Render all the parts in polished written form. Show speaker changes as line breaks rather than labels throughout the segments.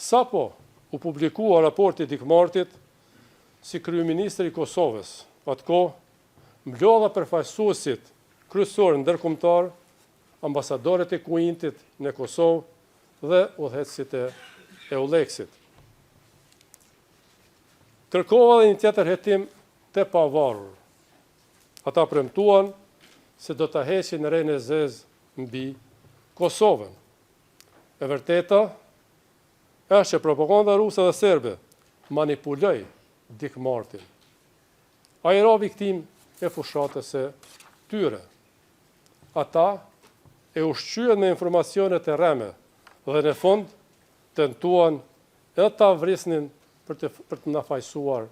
Sapo u publikua raporti Dikmartit, si kryeministri i Kosovës, atko mblodha përfaqësuesit kryesor ndërkombëtar, ambasadorët e Kuintit në Kosovë dhe udhëheqësit e EULEX-it. Kërkova dhe një tjetër hetim të pavarur. Ata premtuan se do të heqin rrejën e zezë mbi Kosovën. E vërteta është që propaganda ruse dhe serbe manipuloi Dikmartin. Ai ra viktim e fushatës së tyre. Ata e ushqyen me informacione të rreme dhe në fund tentuan edhe ta vrisnin për të na fajsuar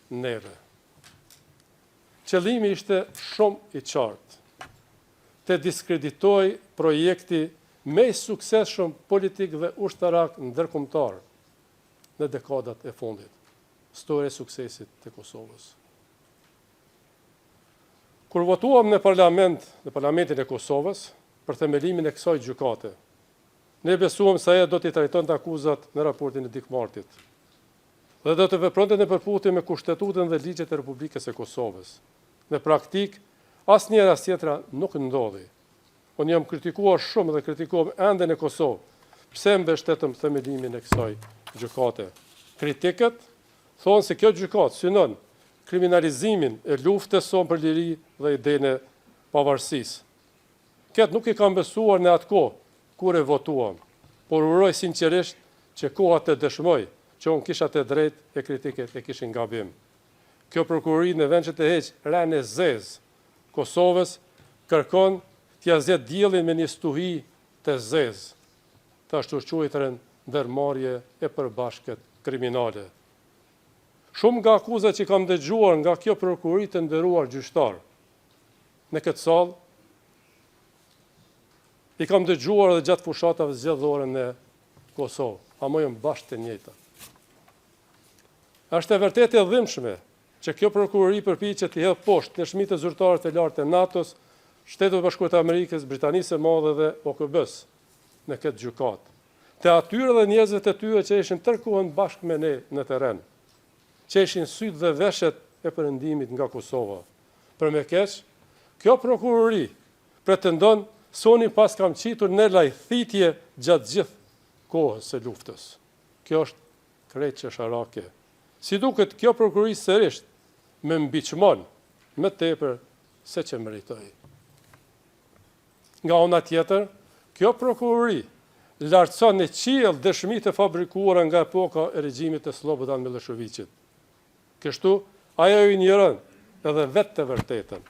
neve. Qëllimi ishte shumë i qartë, të diskreditoj projekti me i suksesshëm politik dhe ushtarak ndërkombëtar në dekadat e fundit, storë e suksesit të Kosovës. Kur votuam në parlamentin e Kosovës për themelimin e kësaj gjykate, ne besuam se ajo do t'i trajtonte akuzat në raportin e Dikmartit dhe do të vepronte në përputhje me Kushtetutën dhe ligjet e Republikës së Kosovës. Në praktik, asnjëra tjetra nuk ndodhi. Unë jam kritikuar shumë dhe kritikuam ende në Kosovë, pse mbështetëm themelimin e kësaj gjykate. Kritikët thonë se kjo gjykatë synon kriminalizimin e luftës sonë për liri dhe idenë e pavarësisë. Këtë nuk i kam besuar në atë kohë kur e votuam, por uroj sinqerisht që koha të dëshmoj që unë kisha të drejtë e kritikët e kishin gabim. Kjo prokurori në vend që të heqë rrejën e zezë Kosovës kërkon t'ja zgjedhë diellin me një stuhi të zezë, të ashtu quajturën ndërmarrje e përbashkët kriminale. Shumë nga akuzat që kam dëgjuar nga kjo prokurori të nderuar gjyqtar në këtë sallë, i kam dëgjuar edhe gjatë fushatave zgjedhore në Kosovë, ama janë bashkë të njëjta. Është e vërtetë e dhimbshme që kjo prokurori përpiqet të hedhë poshtë në shmitë zyrtarë të lartë të NATO-s, Shtetet e Bashkuara të Amerikës, Britanisë së Madhe dhe OKB-s në këtë gjykatë. Të atyre dhe njerëzve të tyre që ishin tërkohën bashkë me ne në terren, që ishin sytë dhe veshet e perëndimit nga Kosova. Për me keq, kjo prokurori pretendon se unë pas kam qitur në lajthitje gjatë gjithë kohës së luftës. Kjo është krejt çesharake. Si duket, kjo prokurori sërisht me mbiçmon më tepër se që meritoi. Nga ana tjetër, kjo prokurori lartëson në qiell dëshmitë e fabrikuara nga epoka e regjimit të Slobodan Miloševićit. Kështu, ajo i njëron edhe vetë të vërtetën.